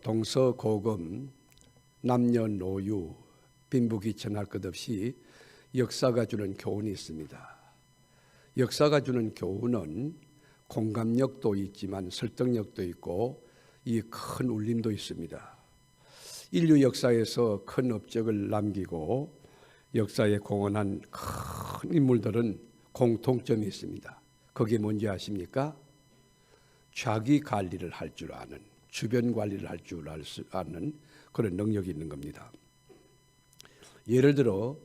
동서고금, 남녀노유, 빈부귀천할 것 없이 역사가 주는 교훈이 있습니다. 역사가 주는 교훈은 공감력도 있지만 설득력도 있고 이 큰 울림도 있습니다. 인류 역사에서 큰 업적을 남기고 역사에 공헌한 큰 인물들은 공통점이 있습니다. 그게 뭔지 아십니까? 자기 관리를 할 줄 아는, 주변 관리를 할 줄 아는 그런 능력이 있는 겁니다. 예를 들어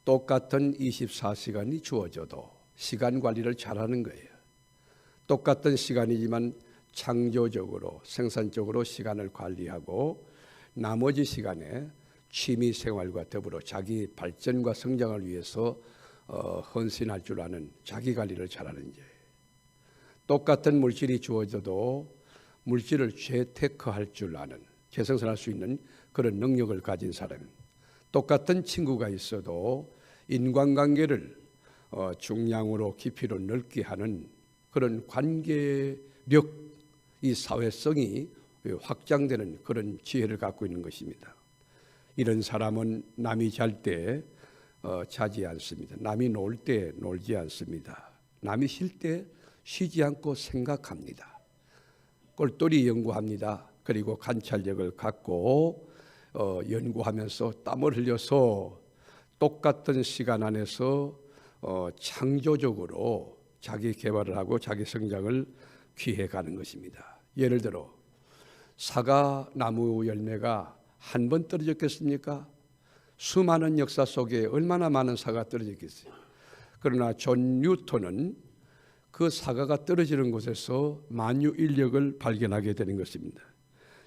똑같은 24시간이 주어져도 시간 관리를 잘하는 거예요. 똑같은 시간이지만 창조적으로 생산적으로 시간을 관리하고 나머지 시간에 취미 생활과 더불어 자기 발전과 성장을 위해서 헌신할 줄 아는 자기 관리를 잘하는 자. 똑같은 물질이 주어져도 물질을 재테크할 줄 아는, 재생산할 수 있는 그런 능력을 가진 사람. 똑같은 친구가 있어도 인간관계를 중량으로 깊이로 넓게 하는 그런 관계력, 이 사회성이 확장되는 그런 지혜를 갖고 있는 것입니다. 이런 사람은 남이 잘 때 자지 않습니다. 남이 놀 때 놀지 않습니다. 남이 쉴 때 쉬지 않고 생각합니다. 꼴똘히 연구합니다. 그리고 관찰력을 갖고 연구하면서 땀을 흘려서 똑같은 시간 안에서 창조적으로 자기 개발을 하고 자기 성장을 기해가는 것입니다. 예를 들어 사과 나무 열매가 한 번 떨어졌겠습니까? 수많은 역사 속에 얼마나 많은 사과가 떨어졌겠어요. 그러나 존 뉴턴은 그 사과가 떨어지는 곳에서 만유인력을 발견하게 되는 것입니다.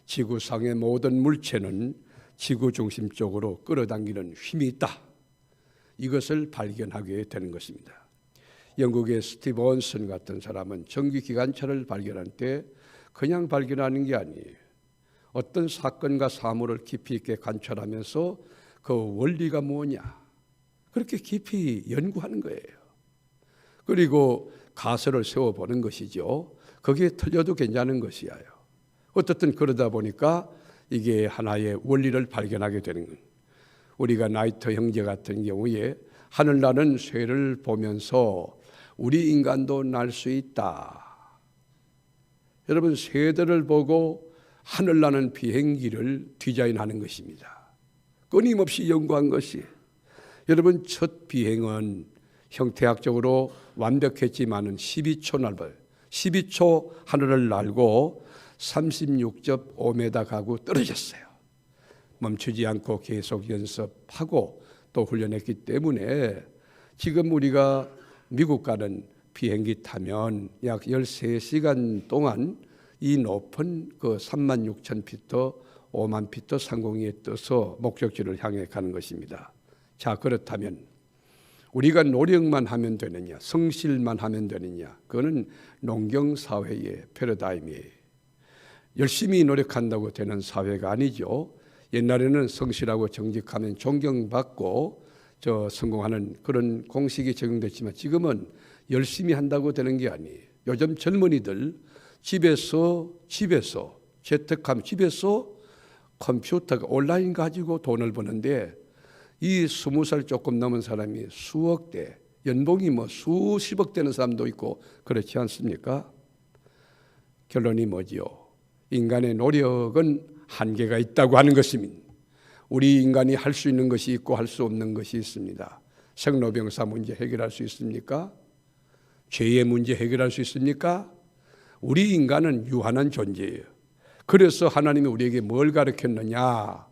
지구상의 모든 물체는 지구 중심적으로 끌어당기는 힘이 있다. 이것을 발견하게 되는 것입니다. 영국의 스티브 원슨 같은 사람은 전기기관차를 발견할 때 그냥 발견하는 게 아니에요. 어떤 사건과 사물을 깊이 있게 관찰하면서 그 원리가 뭐냐, 그렇게 깊이 연구하는 거예요. 그리고 가설을 세워보는 것이죠. 거기에 틀려도 괜찮은 것이에요. 어떻든 그러다 보니까 이게 하나의 원리를 발견하게 되는 거예요. 우리가 나이트 형제 같은 경우에 하늘나는 새를 보면서 우리 인간도 날 수 있다. 여러분, 새들을 보고 하늘나는 비행기를 디자인하는 것입니다. 끊임없이 연구한 것이. 여러분, 첫 비행은 형태학적으로 완벽했지만은 12초 날아요. 12초 하늘을 날고 36.5m 가고 떨어졌어요. 멈추지 않고 계속 연습하고 또 훈련했기 때문에 지금 우리가 미국 가는 비행기 타면 약 13시간 동안 이 높은 그 36,000피트, 5만 피트 상공에 떠서 목적지를 향해 가는 것입니다. 자, 그렇다면 우리가 노력만 하면 되느냐, 성실만 하면 되느냐, 그거는 농경사회의 패러다임이에요. 열심히 노력한다고 되는 사회가 아니죠. 옛날에는 성실하고 정직하면 존경받고 성공하는 그런 공식이 적용됐지만 지금은 열심히 한다고 되는 게 아니에요. 요즘 젊은이들 집에서 재택하면 집에서 컴퓨터가 온라인 가지고 돈을 버는데 이 20살 조금 넘은 사람이 수억 대, 연봉이 수십억 되는 사람도 있고 그렇지 않습니까? 결론이 뭐지요? 인간의 노력은 한계가 있다고 하는 것입니다. 우리 인간이 할 수 있는 것이 있고 할 수 없는 것이 있습니다. 생로병사 문제 해결할 수 있습니까? 죄의 문제 해결할 수 있습니까? 우리 인간은 유한한 존재예요. 그래서 하나님이 우리에게 뭘 가르쳤느냐?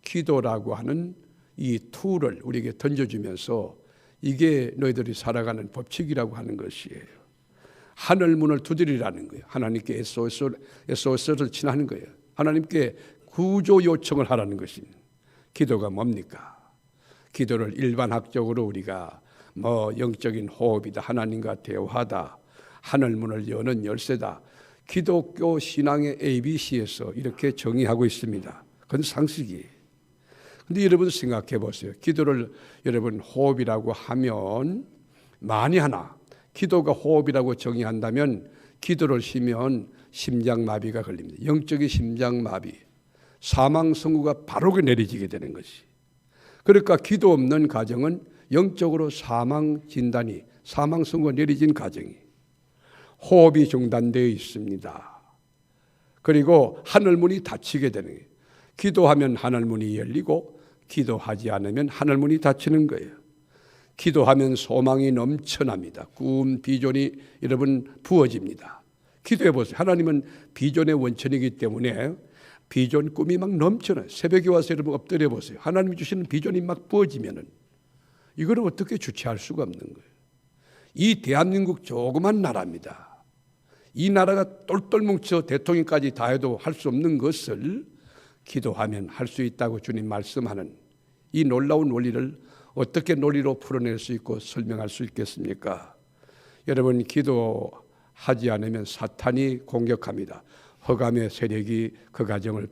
기도라고 하는 이 툴을 우리에게 던져주면서 이게 너희들이 살아가는 법칙이라고 하는 것이에요. 하늘 문을 두드리라는 거예요. 하나님께 SOS를 친하는 거예요. 하나님께 구조 요청을 하라는 것입니다. 기도가 뭡니까? 기도를 일반학적으로 우리가 영적인 호흡이다, 하나님과 대화다, 하늘 문을 여는 열쇠다, 기독교 신앙의 ABC에서 이렇게 정의하고 있습니다. 그건 상식이에요. 근데 여러분 생각해 보세요. 기도를 여러분 호흡이라고 하면 만이 하나 기도가 호흡이라고 정의한다면 기도를 쉬면 심장마비가 걸립니다. 영적인 심장마비, 사망 선고가 바로 내려지게 되는 것이. 그러니까 기도 없는 가정은 영적으로 사망 진단이, 사망 선고가 내려진 가정이, 호흡이 중단되어 있습니다. 그리고 하늘문이 닫히게 되는 거예요. 기도하면 하늘문이 열리고 기도하지 않으면 하늘문이 닫히는 거예요. 기도하면 소망이 넘쳐납니다. 꿈, 비전이 여러분 부어집니다. 기도해 보세요. 하나님은 비전의 원천이기 때문에 비전, 꿈이 막 넘쳐나요. 새벽에 와서 여러분 엎드려 보세요. 하나님이 주시는 비전이 막 부어지면은 이거를 어떻게 주체할 수가 없는 거예요. 이 대한민국 조그만 나라입니다. 이 나라가 똘똘 뭉쳐 대통령까지 다 해도 할 수 없는 것을 기도하면 할 수 있다고 주님 말씀하는 이 놀라운 원리를 어떻게 논리로 풀어낼 수 있고 설명할 수 있겠습니까? 여러분, 기도하지 않으면 사탄이 공격합니다. 흑암의 세력이 그 가정을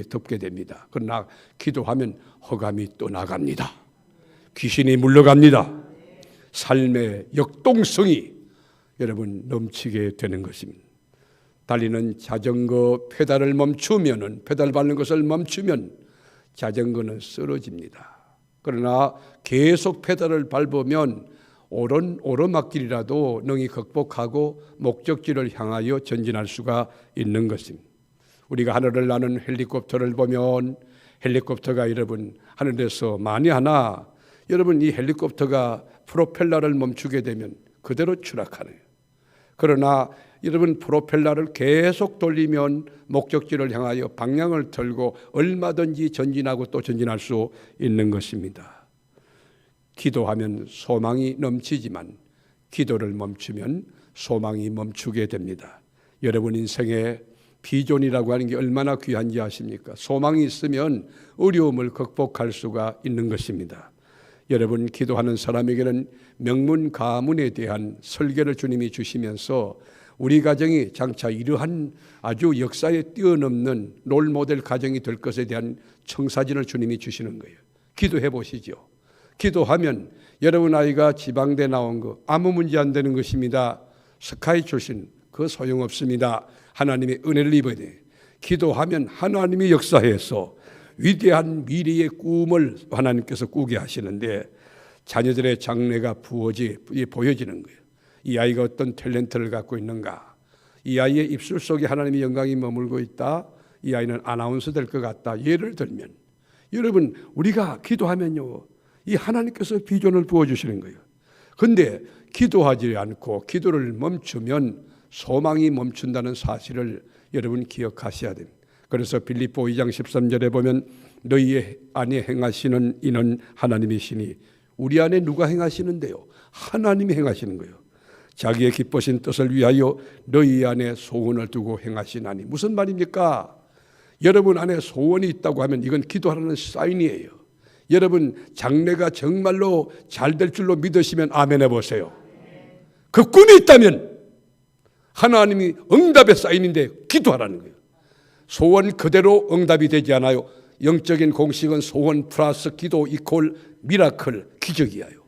덮게 됩니다. 그러나 기도하면 흑암이 또 나갑니다. 귀신이 물러갑니다. 삶의 역동성이 여러분 넘치게 되는 것입니다. 달리는 자전거 페달을 멈추면은, 페달 밟는 것을 멈추면 자전거는 쓰러집니다. 그러나 계속 페달을 밟으면 오르막길이라도 능히 극복하고 목적지를 향하여 전진할 수가 있는 것입니다. 우리가 하늘을 나는 헬리콥터를 보면 헬리콥터가 여러분 하늘에서 많이 하나, 여러분 이 헬리콥터가 프로펠러를 멈추게 되면 그대로 추락하네요. 그러나 여러분 프로펠러를 계속 돌리면 목적지를 향하여 방향을 틀고 얼마든지 전진하고 또 전진할 수 있는 것입니다. 기도하면 소망이 넘치지만 기도를 멈추면 소망이 멈추게 됩니다. 여러분 인생에 비전이라고 하는 게 얼마나 귀한지 아십니까? 소망이 있으면 어려움을 극복할 수가 있는 것입니다. 여러분, 기도하는 사람에게는 명문 가문에 대한 설계를 주님이 주시면서 우리 가정이 장차 이러한 아주 역사에 뛰어넘는 롤모델 가정이 될 것에 대한 청사진을 주님이 주시는 거예요. 기도해 보시죠. 기도하면 여러분 아이가 지방대 나온 거 아무 문제 안 되는 것입니다. 스카이 출신 그거 소용없습니다. 하나님의 은혜를 입어야 돼요. 기도하면 하나님이 역사해서 위대한 미래의 꿈을 하나님께서 꾸게 하시는데 자녀들의 장래가 보여지는 거예요. 이 아이가 어떤 탤런트를 갖고 있는가? 이 아이의 입술 속에 하나님의 영광이 머물고 있다. 이 아이는 아나운서 될 것 같다. 예를 들면 여러분 우리가 기도하면요 이 하나님께서 비전을 부어주시는 거예요. 그런데 기도하지 않고 기도를 멈추면 소망이 멈춘다는 사실을 여러분 기억하셔야 됩니다. 그래서 빌립보 2장 13절에 보면 너희 안에 행하시는 이는 하나님이시니, 우리 안에 누가 행하시는데요? 하나님이 행하시는 거예요. 자기의 기쁘신 뜻을 위하여 너희 안에 소원을 두고 행하시나니. 무슨 말입니까? 여러분 안에 소원이 있다고 하면 이건 기도하라는 사인이에요. 여러분 장래가 정말로 잘 될 줄로 믿으시면 아멘 해보세요. 그 꿈이 있다면 하나님이 응답의 사인인데 기도하라는 거예요. 소원 그대로 응답이 되지 않아요. 영적인 공식은 소원 플러스 기도 이퀄 미라클, 기적이에요.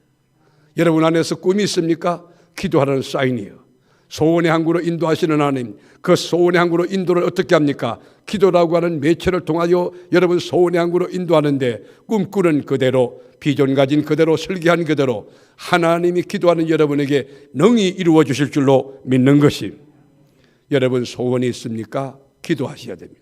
여러분 안에서 꿈이 있습니까? 기도하라는 사인이에요. 소원의 항구로 인도하시는 하나님, 그 소원의 항구로 인도를 어떻게 합니까? 기도라고 하는 매체를 통하여 여러분 소원의 항구로 인도하는데 꿈꾸는 그대로, 비전 가진 그대로, 설계한 그대로 하나님이 기도하는 여러분에게 능히 이루어 주실 줄로 믿는 것이. 여러분 소원이 있습니까? 기도하셔야 됩니다.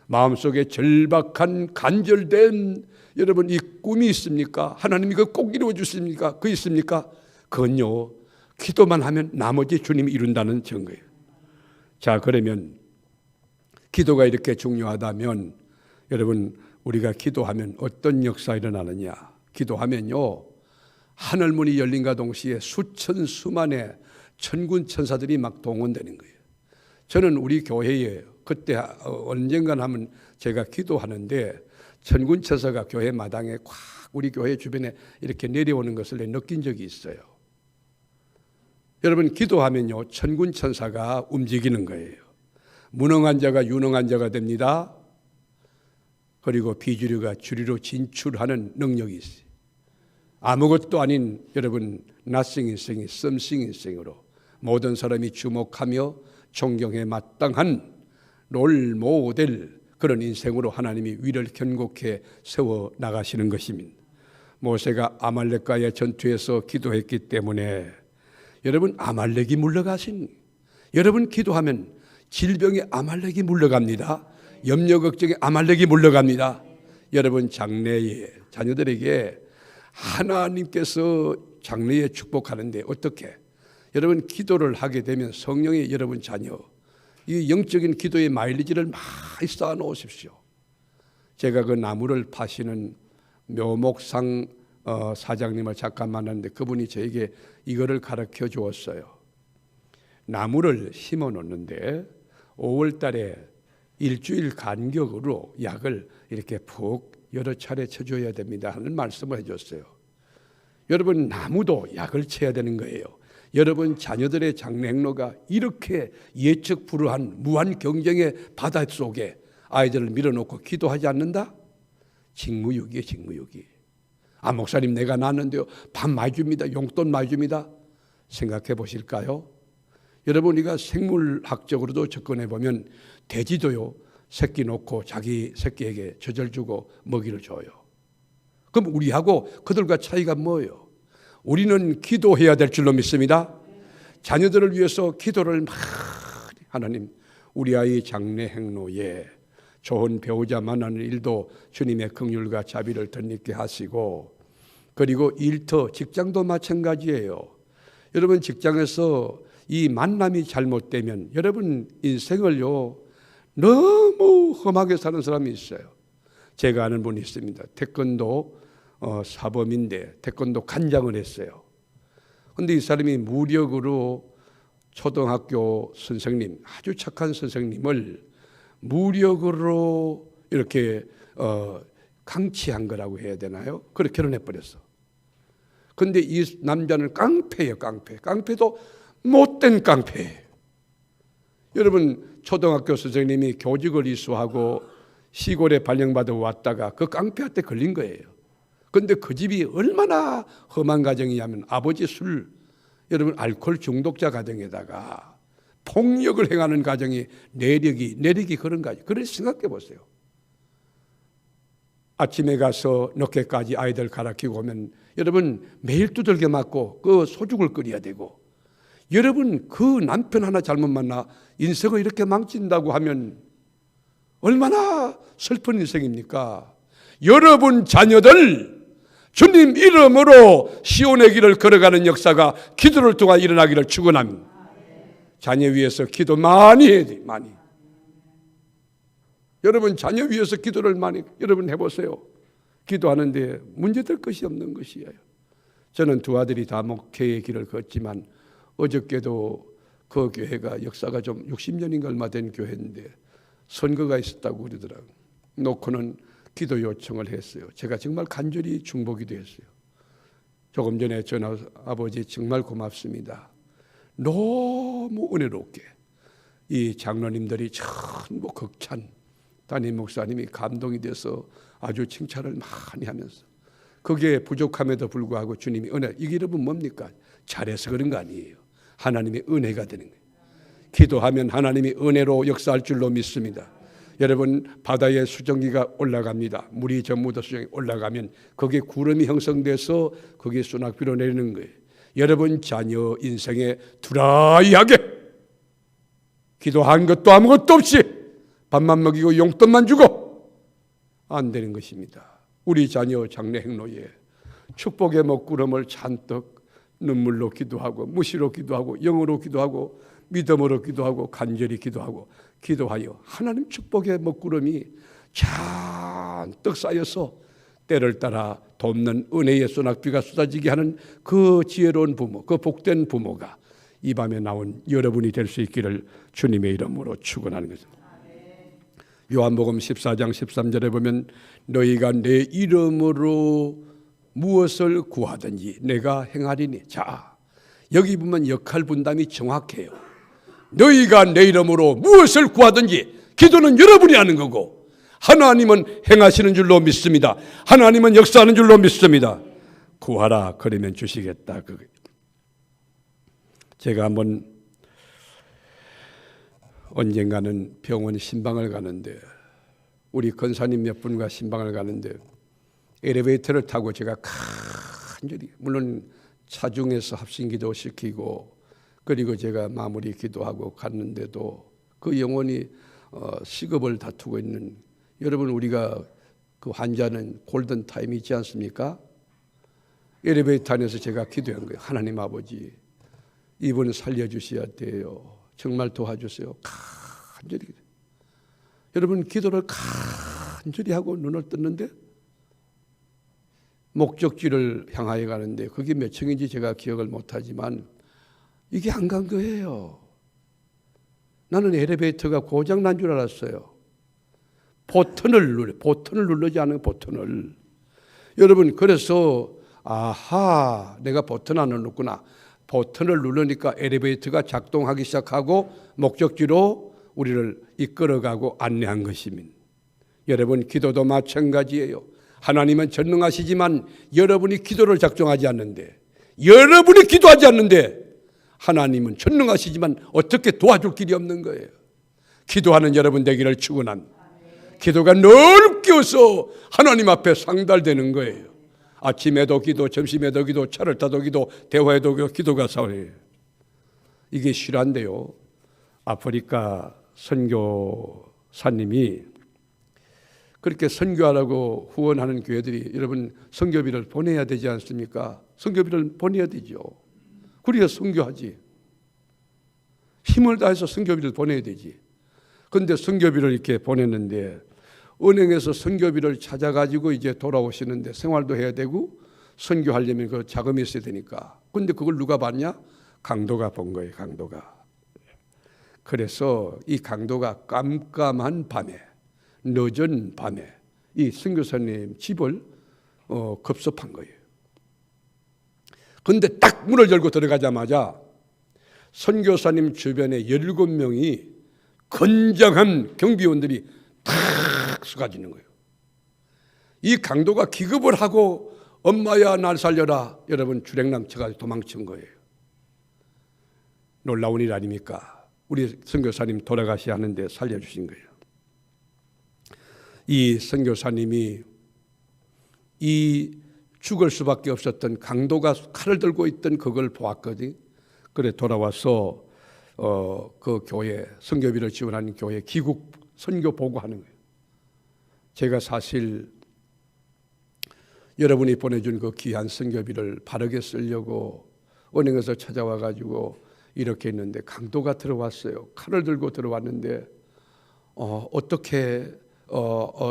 마음속에 절박한 간절된 여러분 이 꿈이 있습니까? 하나님이 그거 꼭 이루어 주십니까? 그 있습니까? 그건요 기도만 하면 나머지 주님이 이룬다는 증거예요. 자, 그러면 기도가 이렇게 중요하다면 여러분 우리가 기도하면 어떤 역사가 일어나느냐? 기도하면요 하늘문이 열린과 동시에 수천 수만의 천군 천사들이 막 동원되는 거예요. 저는 우리 교회에 그때 언젠가 하면 제가 기도하는데 천군 천사가 교회 마당에 콱 우리 교회 주변에 이렇게 내려오는 것을 느낀 적이 있어요. 여러분 기도하면요 천군 천사가 움직이는 거예요. 무능한 자가 유능한 자가 됩니다. 그리고 비주류가 주류로 진출하는 능력이 있어요. 아무것도 아닌 여러분 nothing 인생이 something 인생으로 모든 사람이 주목하며 존경에 마땅한 롤 모델, 그런 인생으로 하나님이 위를 견고케 세워 나가시는 것입니다. 모세가 아말렉과의 전투에서 기도했기 때문에 여러분 아말렉이 물러가신, 여러분 기도하면 질병에 아말렉이 물러갑니다. 염려 걱정에 아말렉이 물러갑니다. 여러분 장래에 자녀들에게 하나님께서 장래에 축복하는데 어떻게? 여러분 기도를 하게 되면 성령의 여러분 자녀, 이 영적인 기도의 마일리지를 많이 쌓아 놓으십시오. 제가 그 나무를 파시는 묘목상 사장님을 잠깐 만났는데 그분이 저에게 이거를 가르쳐 주었어요. 나무를 심어 놓는데 5월 달에 일주일 간격으로 약을 이렇게 푹 여러 차례 쳐줘야 됩니다 하는 말씀을 해줬어요. 여러분 나무도 약을 쳐야 되는 거예요. 여러분 자녀들의 장래 행로가 이렇게 예측 불허한 무한 경쟁의 바다 속에 아이들을 밀어놓고 기도하지 않는다? 직무유기에 직무유기. 아 목사님 내가 낳았는데요 밥 많이 줍니다. 용돈 많이 줍니다. 생각해 보실까요? 여러분 우리가 생물학적으로도 접근해 보면 돼지도요 새끼 놓고 자기 새끼에게 젖을 주고 먹이를 줘요. 그럼 우리하고 그들과 차이가 뭐예요? 우리는 기도해야 될 줄로 믿습니다. 자녀들을 위해서 기도를 많이, 하나님 우리 아이 장래 행로에 좋은 배우자 만나는 일도 주님의 긍휼과 자비를 덧입게 하시고, 그리고 일터 직장도 마찬가지예요. 여러분 직장에서 이 만남이 잘못되면 여러분 인생을요 너무 험하게 사는 사람이 있어요. 제가 아는 분이 있습니다. 태권도 사범인데 태권도 관장을 했어요. 그런데 이 사람이 무력으로 초등학교 선생님, 아주 착한 선생님을 무력으로 이렇게 강치한 거라고 해야 되나요? 그렇게 결혼해버렸어. 그런데 이 남자는 깡패예요. 깡패도 못된 깡패예요. 여러분 초등학교 선생님이 교직을 이수하고 시골에 발령받아 왔다가 그 깡패한테 걸린 거예요. 그런데 그 집이 얼마나 험한 가정이냐면 아버지 술, 여러분 알코올 중독자 가정에다가 폭력을 행하는 가정이 내력이 그런 가정. 그래서 생각해 보세요. 아침에 가서 늦게까지 아이들 가르치고 오면 여러분 매일 두들겨 맞고 그 소죽을 끓여야 되고, 여러분 그 남편 하나 잘못 만나 인생을 이렇게 망친다고 하면 얼마나 슬픈 인생입니까? 여러분 자녀들 주님 이름으로 시온의 길을 걸어가는 역사가 기도를 통해 일어나기를 축원합니다. 자녀 위해서 기도 많이 해야 돼요. 많이. 여러분 자녀 위해서 기도를 많이 여러분 해보세요. 기도하는데 문제될 것이 없는 것이에요. 저는 두 아들이 다 목회의 길을 걷지만 어저께도 그 교회가 역사가 좀 60년인가 얼마 된 교회인데 선거가 있었다고 그러더라고요. 놓고는 기도 요청을 했어요. 제가 정말 간절히 중보기도 했어요. 조금 전에 전화, 아버지 정말 고맙습니다. 너무 은혜롭게 이 장로님들이 전부 극찬, 담임 목사님이 감동이 돼서 아주 칭찬을 많이 하면서, 그게 부족함에도 불구하고 주님이 은혜, 이게 여러분 뭡니까? 잘해서 그런 거 아니에요. 하나님의 은혜가 되는 거예요. 기도하면 하나님이 은혜로 역사할 줄로 믿습니다. 여러분 바다에 수증기가 올라갑니다. 물이 전부 다 수증기 올라가면 거기에 구름이 형성돼서 거기에 소낙비로 내리는 거예요. 여러분 자녀 인생에 드라이하게 기도한 것도 아무것도 없이 밥만 먹이고 용돈만 주고 안 되는 것입니다. 우리 자녀 장래 행로에 축복의 먹구름을 잔뜩 눈물로 기도하고 무시로 기도하고 영으로 기도하고 믿음으로 기도하고 간절히 기도하고 기도하여 하나님 축복의 먹구름이 잔뜩 쌓여서 때를 따라 돕는 은혜의 소낙비가 쏟아지게 하는 그 지혜로운 부모, 그 복된 부모가 이 밤에 나온 여러분이 될 수 있기를 주님의 이름으로 축원하는 것입니다. 요한복음 14장 13절에 보면 너희가 내 이름으로 무엇을 구하든지 내가 행하리니. 자, 여기 보면 역할 분담이 정확해요. 너희가 내 이름으로 무엇을 구하든지, 기도는 여러분이 하는 거고 하나님은 행하시는 줄로 믿습니다. 하나님은 역사하는 줄로 믿습니다. 구하라 그러면 주시겠다. 제가 한번 언젠가는 병원 신방을 가는데 우리 권사님 몇 분과 신방을 가는데 엘리베이터를 타고 제가 간절히 물론 차중에서 합심기도 시키고 그리고 제가 마무리 기도하고 갔는데도 그 영혼이 시급을 다투고 있는 여러분 우리가 그 환자는 골든 타임이 있지 않습니까? 엘리베이터 안에서 제가 기도한 거예요. 하나님 아버지 이분 살려주셔야 돼요. 정말 도와주세요. 간절히 여러분 기도를 간절히 하고 눈을 떴는데 목적지를 향하여 가는데 그게 몇 층인지 제가 기억을 못하지만 이게 안 간 거예요. 나는 엘리베이터가 고장난 줄 알았어요. 버튼을 누르지 않은 버튼을. 여러분 그래서 아하 내가 버튼 안 눌렀구나. 버튼을 누르니까 엘리베이터가 작동하기 시작하고 목적지로 우리를 이끌어가고 안내한 것입니다. 여러분 기도도 마찬가지예요. 하나님은 전능하시지만 여러분이 기도를 작정하지 않는데 여러분이 기도하지 않는데 하나님은 전능하시지만 어떻게 도와줄 길이 없는 거예요. 기도하는 여러분 되기를 축원합니다. 기도가 넓게서 하나님 앞에 상달되는 거예요. 아침에도 기도, 점심에도 기도, 차를 타도 기도, 대화에도 기도가 사회예요. 이게 실화인데요. 아프리카 선교사님이 그렇게 선교하라고 후원하는 교회들이 여러분 선교비를 보내야 되지 않습니까? 선교비를 보내야 되죠. 그래야 선교하지. 힘을 다해서 선교비를 보내야 되지. 그런데 선교비를 이렇게 보냈는데 은행에서 선교비를 찾아가지고 이제 돌아오시는데 생활도 해야 되고 선교하려면 그 자금이 있어야 되니까. 그런데 그걸 누가 봤냐? 강도가 본 거예요. 강도가. 그래서 이 강도가 깜깜한 밤에 늦은 밤에 이 선교사님 집을 급습한 거예요. 그런데 딱 문을 열고 들어가자마자 선교사님 주변에 17명이 건장한 경비원들이 탁 쏟아지는 거예요. 이 강도가 기겁을 하고 엄마야 날 살려라. 여러분 주랭랑 쳐가지고 도망친 거예요. 놀라운 일 아닙니까? 우리 선교사님 돌아가셔야 하는데 살려주신 거예요. 이 선교사님이 이 죽을 수밖에 없었던 강도가 칼을 들고 있던 그걸 보았거든. 그래 돌아와서 그 교회 선교비를 지원하는 교회 기국 선교 보고하는 거예요. 제가 사실 여러분이 보내준 그 귀한 선교비를 바르게 쓰려고 은행에서 찾아와 가지고 이렇게 했는데 강도가 들어왔어요. 칼을 들고 들어왔는데 어떻게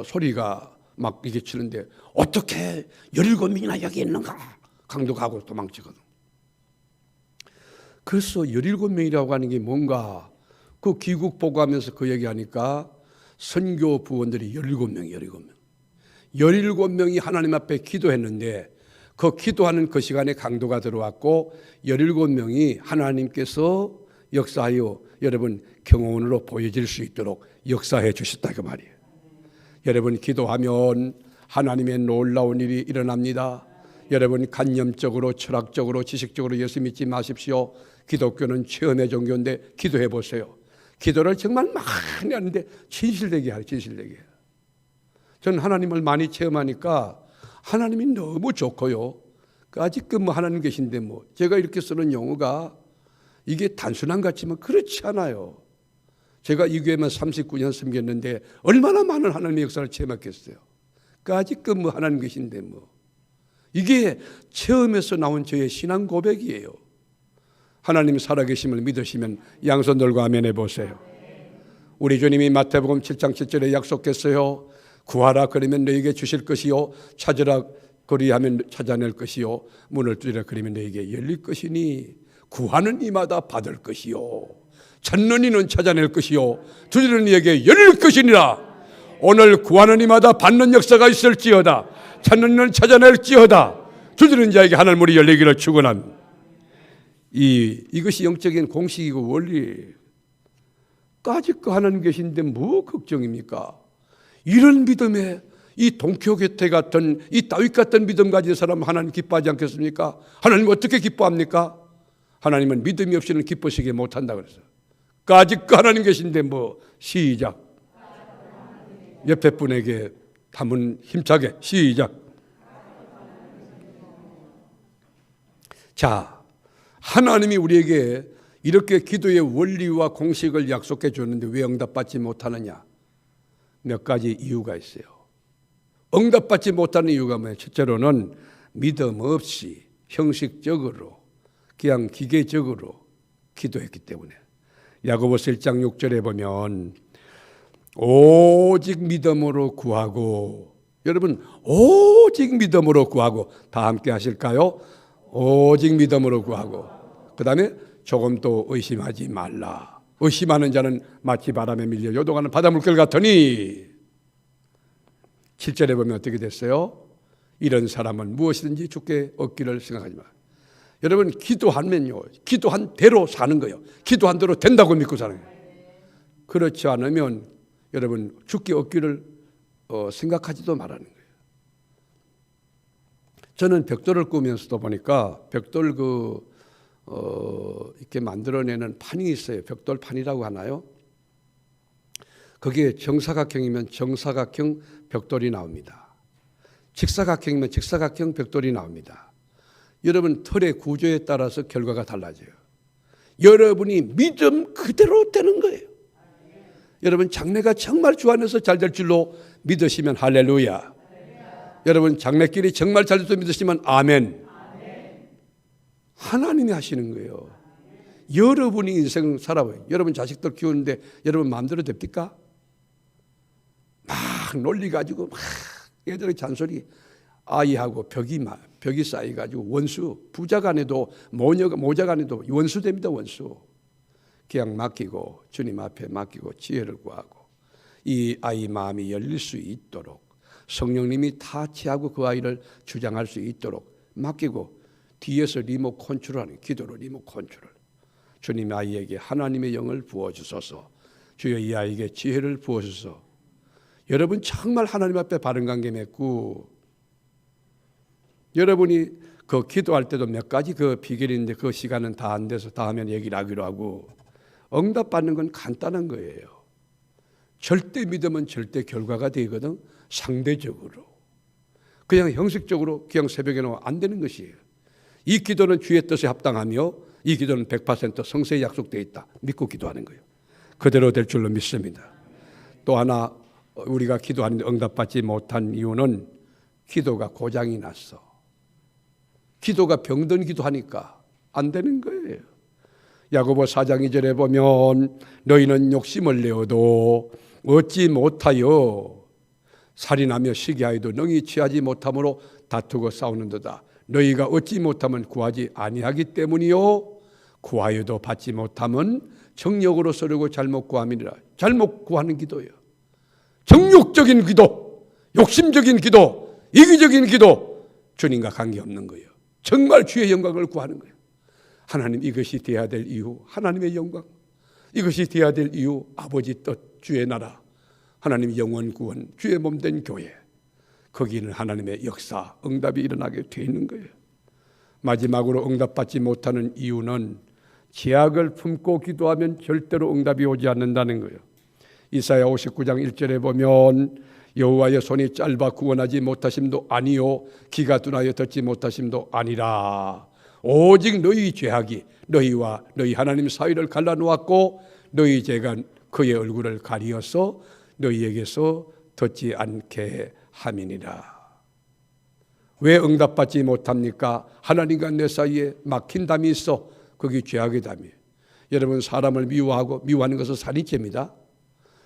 소리가 막 이게 치는데 어떻게 17명이나 여기 있는가? 강도가 하고 도망치거든. 그래서 17명이라고 하는 게 뭔가 그 귀국 보고하면서 그 얘기하니까 선교 부원들이 17명. 17명이 하나님 앞에 기도했는데 그 기도하는 그 시간에 강도가 들어왔고 17명이 하나님께서 역사하여 여러분 경험으로 보여질 수 있도록 역사해 주셨다 그 말이에요. 여러분 기도하면 하나님의 놀라운 일이 일어납니다. 여러분 관념적으로 철학적으로 지식적으로 예수 믿지 마십시오. 기독교는 체험의 종교인데 기도해 보세요. 기도를 정말 많이 하는데 진실되게 해요. 진실되게. 저는 하나님을 많이 체험하니까 하나님이 너무 좋고요. 아직도 뭐 하나님 계신데 뭐 제가 이렇게 쓰는 용어가 이게 단순한 것 같지만 그렇지 않아요. 제가 이 교회만 39년 섬겼는데 얼마나 많은 하나님의 역사를 체험했겠어요. 아직도 뭐 하나님 계신데 뭐 이게 체험에서 나온 저의 신앙 고백이에요. 하나님 살아계심을 믿으시면 양손 들고 아멘 해보세요. 우리 주님이 마태복음 7장 7절에 약속했어요. 구하라 그러면 너에게 주실 것이요 찾으라 그리하면 찾아낼 것이요 문을 두드리라 그러면 너에게 열릴 것이니 구하는 이마다 받을 것이요 찾는 이는 찾아낼 것이요 두드리는 이에게 열릴 것이니라. 오늘 구하는 이마다 받는 역사가 있을지어다. 찾는 이는 찾아낼지어다. 두드리는 자에게 하늘 문이 열리기를 축원합니다. 이것이 영적인 공식이고 원리까지 그 하나님 계신데 뭐 걱정입니까? 이런 믿음에 이 동표교태 같은 이 다윗 같은 믿음 가진 사람 하나님 기뻐하지 않겠습니까? 하나님 어떻게 기뻐합니까? 하나님은 믿음이 없이는 기쁘시게 못한다 그랬어요. 아직도 하나님 계신데 뭐 시작. 옆에 분에게 한번 힘차게 시작. 자, 하나님이 우리에게 이렇게 기도의 원리와 공식을 약속해 줬는데 왜 응답받지 못하느냐? 몇 가지 이유가 있어요. 응답받지 못하는 이유가 뭐예요? 첫째로는 믿음 없이 형식적으로 그냥 기계적으로 기도했기 때문에. 야고보서 1장 6절에 보면 오직 믿음으로 구하고, 여러분 오직 믿음으로 구하고, 다 함께 하실까요? 오직 믿음으로 구하고, 그 다음에 조금도 의심하지 말라. 의심하는 자는 마치 바람에 밀려 요동하는 바닷물결 같으니. 7절에 보면 어떻게 됐어요? 이런 사람은 무엇이든지 주께 얻기를 생각하지 마. 여러분 기도하면요, 기도한 대로 사는 거예요. 기도한 대로 된다고 믿고 사는 거예요. 그렇지 않으면 여러분 주께 얻기를 생각하지도 말하는 거예요. 저는 벽돌을 꾸면서도 보니까 벽돌 이렇게 만들어내는 판이 있어요. 벽돌판이라고 하나요? 그게 정사각형이면 정사각형 벽돌이 나옵니다. 직사각형이면 직사각형 벽돌이 나옵니다. 여러분 틀의 구조에 따라서 결과가 달라져요. 여러분이 믿음 그대로 되는 거예요. 여러분 장래가 정말 주 안에서 잘 될 줄로 믿으시면 할렐루야. 여러분 장래길이 정말 잘 될 줄 믿으시면 아멘. 하나님이 하시는 거예요. 여러분이 인생 살아봐요. 여러분 자식들 키우는데 여러분 마음대로 됩니까? 막 논리 가지고 막 애들의 잔소리, 아이하고 벽이 쌓여가지고 원수, 부자 간에도 모자 간에도 원수 됩니다. 원수. 그냥 맡기고 주님 앞에 맡기고 지혜를 구하고 이 아이 마음이 열릴 수 있도록 성령님이 타치하고 그 아이를 주장할 수 있도록 맡기고 뒤에서 리모컨 컨트롤하는 기도로 리모컨 컨트롤. 주님 아이에게 하나님의 영을 부어주소서. 주여 이 아이에게 지혜를 부어주소서. 여러분 정말 하나님 앞에 바른 관계 맺고, 여러분이 그 기도할 때도 몇 가지 그 비결인데 그 시간은 다 안 돼서 다음에 얘기를 하기로 하고, 응답받는 건 간단한 거예요. 절대 믿으면 절대 결과가 되거든. 상대적으로 그냥 형식적으로 그냥 새벽에 나와 안 되는 것이에요. 이 기도는 주의 뜻에 합당하며 이 기도는 100% 성세에 약속되어 있다 믿고 기도하는 거예요. 그대로 될 줄로 믿습니다. 또 하나 우리가 기도하는데 응답받지 못한 이유는 기도가 고장이 났어. 기도가 병든 기도하니까 안 되는 거예요. 야고보 4장 2절에 보면 너희는 욕심을 내어도 얻지 못하여 살인하며 시기하여도 능히 취하지 못함으로 다투고 싸우는도다. 너희가 얻지 못하면 구하지 아니하기 때문이요 구하여도 받지 못하면 정욕으로 서르고 잘못 구함이니라. 잘못 구하는 기도예요. 정욕적인 기도, 욕심적인 기도, 이기적인 기도, 주님과 관계없는 거예요. 정말 주의 영광을 구하는 거예요. 하나님 이것이 돼야 될 이유, 하나님의 영광, 이것이 돼야 될 이유, 아버지 뜻, 주의 나라, 하나님 영원 구원, 주의 몸된 교회, 거기는 하나님의 역사, 응답이 일어나게 돼 있는 거예요. 마지막으로 응답받지 못하는 이유는 제약을 품고 기도하면 절대로 응답이 오지 않는다는 거예요. 이사야 59장 1절에 보면 여호와의 손이 짧아 구원하지 못하심도 아니요 귀가 둔하여 듣지 못하심도 아니라 오직 너희 죄악이 너희와 너희 하나님 사이를 갈라놓았고 너희 죄가 그의 얼굴을 가리어서 너희에게서 듣지 않게 함이니라. 왜 응답받지 못합니까? 하나님과 내 사이에 막힌 담이 있어. 거기 죄악의 담이에요. 여러분 사람을 미워하는 것은 살인죄입니다.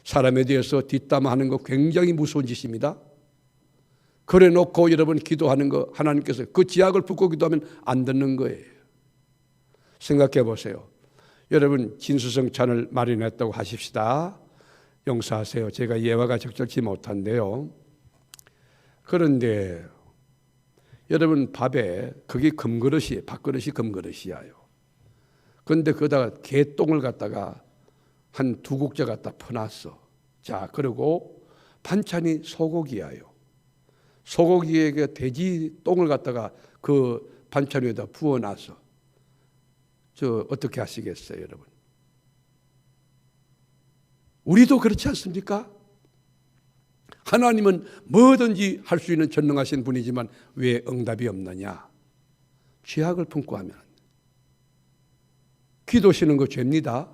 사람에 대해서 뒷담화하는 거 굉장히 무서운 짓입니다. 그래 놓고 여러분 기도하는 거 하나님께서 그 지약을 품고 기도하면 안 듣는 거예요. 생각해 보세요. 여러분 진수성찬을 마련했다고 하십시다. 용서하세요. 제가 예화가 적절치 못한데요. 그런데 여러분 밥에 그게 금그릇이 밥그릇이 금그릇이야요. 그런데 거기다가 개똥을 갖다가 한 2국자 갖다 퍼놨어. 자, 그리고 반찬이 소고기야요. 소고기에게 돼지 똥을 갖다가 그 반찬 위에다 부어놨어. 저 어떻게 하시겠어요, 여러분? 우리도 그렇지 않습니까? 하나님은 뭐든지 할 수 있는 전능하신 분이지만 왜 응답이 없느냐? 죄악을 품고 하면. 기도 쉬는 거 죄입니다.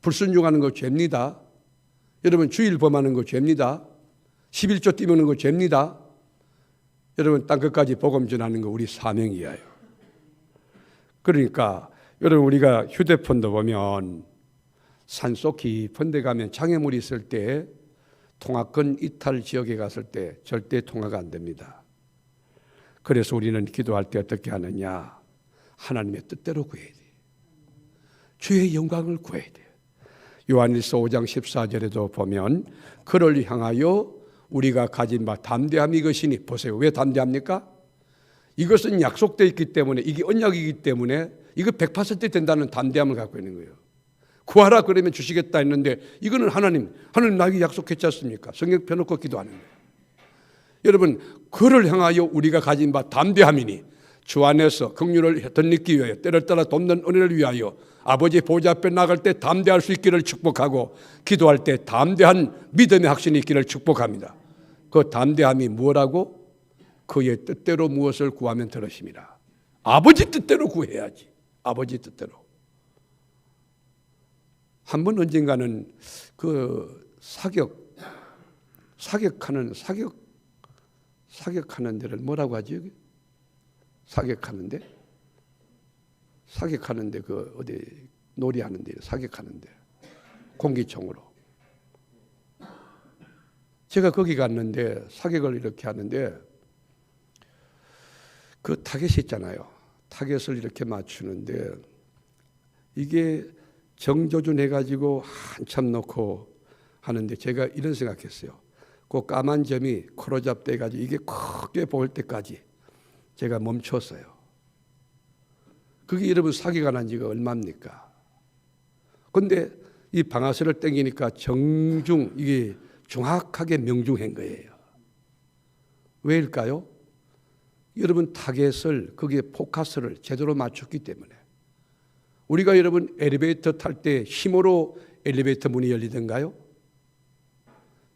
불순종하는 거 죄입니다. 여러분 주일 범하는 거 죄입니다. 11조 띠먹는 거 죄입니다. 여러분 땅끝까지 복음 전하는 거 우리 사명이에요. 그러니까 여러분 우리가 휴대폰도 보면 산속 깊은 데 가면 장애물이 있을 때 통화권 이탈 지역에 갔을 때 절대 통화가 안 됩니다. 그래서 우리는 기도할 때 어떻게 하느냐? 하나님의 뜻대로 구해야 돼. 주의 영광을 구해야 돼. 요한일서 5장 14절에도 보면 그를 향하여 우리가 가진 바 담대함이 이것이니, 보세요. 왜 담대합니까? 이것은 약속되어 있기 때문에, 이게 언약이기 때문에 이거 100% 된다는 담대함을 갖고 있는 거예요. 구하라 그러면 주시겠다 했는데 이거는 하나님 나에게 약속했지 않습니까? 성경 펴놓고 기도하는 거예요. 여러분 그를 향하여 우리가 가진 바 담대함이니, 주 안에서 긍휼을 덧입기 위하여 때를 따라 돕는 은혜를 위하여 아버지 보좌 앞에 나갈 때 담대할 수 있기를 축복하고, 기도할 때 담대한 믿음의 확신이 있기를 축복합니다. 그 담대함이 뭐라고? 그의 뜻대로 무엇을 구하면 들으심이라. 아버지 뜻대로 구해야지. 아버지 뜻대로. 한 번 언젠가는 그 사격하는 데를 뭐라고 하지? 여기? 사격하는데 그 어디 놀이하는데 사격하는데 공기총으로. 제가 거기 갔는데 사격을 이렇게 하는데 그 타겟이 있잖아요. 타겟을 이렇게 맞추는데 이게 정조준 해가지고 한참 놓고 하는데 제가 이런 생각했어요. 그 까만 점이 크로잡 돼가지고 이게 크게 보일 때까지 제가 멈췄어요. 그게 여러분 사기가 난 지가 얼마입니까? 근데 이 방아쇠를 당기니까 이게 정확하게 명중한 거예요. 왜일까요? 여러분 타겟을, 거기에 포커스를 제대로 맞췄기 때문에. 우리가 여러분 엘리베이터 탈 때 힘으로 엘리베이터 문이 열리던가요?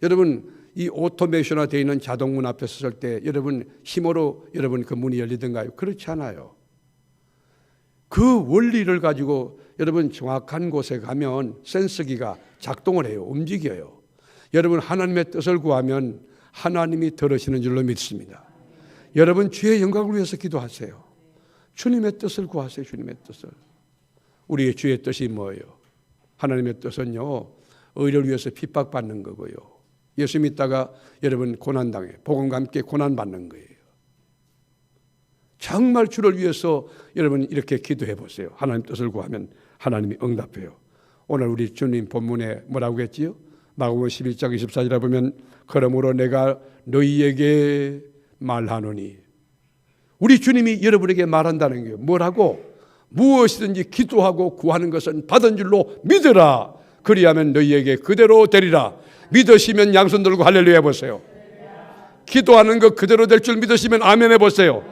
여러분 이 오토메이션화 되어 있는 자동문 앞에 섰을 때 여러분 힘으로 여러분 그 문이 열리던가요? 그렇지 않아요. 그 원리를 가지고 여러분 정확한 곳에 가면 센서기가 작동을 해요. 움직여요. 여러분 하나님의 뜻을 구하면 하나님이 들으시는 줄로 믿습니다. 여러분 주의 영광을 위해서 기도하세요. 주님의 뜻을 구하세요. 주님의 뜻을. 우리의 주의 뜻이 뭐예요? 하나님의 뜻은요, 의를 위해서 핍박받는 거고요. 예수 믿다가 여러분 고난당해, 복음과 함께 고난받는 거예요. 정말 주를 위해서 여러분 이렇게 기도해 보세요. 하나님 뜻을 구하면 하나님이 응답해요. 오늘 우리 주님 본문에 뭐라고 했지요? 마가복음 11장 24절에 보면 그러므로 내가 너희에게 말하노니, 우리 주님이 여러분에게 말한다는 게 뭐라고? 무엇이든지 기도하고 구하는 것은 받은 줄로 믿으라. 그리하면 너희에게 그대로 되리라. 믿으시면 양손 들고 할렐루야 해보세요. 기도하는 것 그대로 될 줄 믿으시면 아멘 해보세요.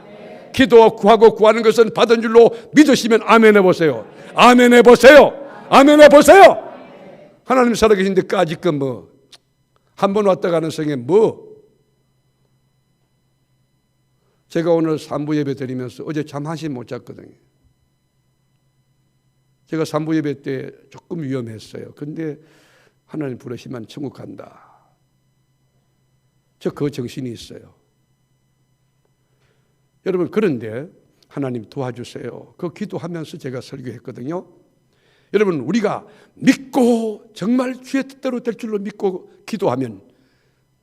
기도하고 구하는 것은 받은 줄로 믿으시면 아멘 해보세요. 아멘 해보세요. 아멘 해보세요. 하나님 살아계신데 까짓 뭐 한 번 왔다 가는 성에 뭐. 제가 오늘 3부 예배 드리면서 어제 잠 한시 못 잤거든요. 제가 3부 예배 때 조금 위험했어요. 근데 하나님 부르시면 천국 간다. 저 그 정신이 있어요. 여러분 그런데 하나님 도와주세요. 그 기도하면서 제가 설교했거든요. 여러분 우리가 믿고 정말 주의 뜻대로 될 줄로 믿고 기도하면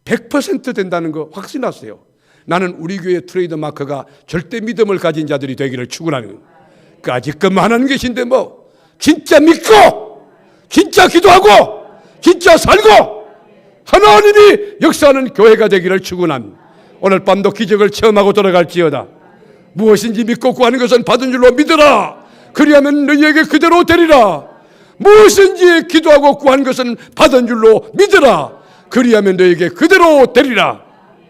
100% 된다는 거 확신하세요. 나는 우리 교회 트레이드 마크가 절대 믿음을 가진 자들이 되기를 축원하는, 까짓것만 하는 것인데 뭐 진짜 믿고 진짜 기도하고 진짜 살고 하나님이 역사하는 교회가 되기를 축원합니다. 오늘 밤도 기적을 체험하고 돌아갈지어다. 무엇인지 믿고 구하는 것은 받은 줄로 믿으라. 그리하면 너희에게 그대로 되리라. 무엇인지 기도하고 구하는 것은 받은 줄로 믿으라. 그리하면 너희에게 그대로 되리라.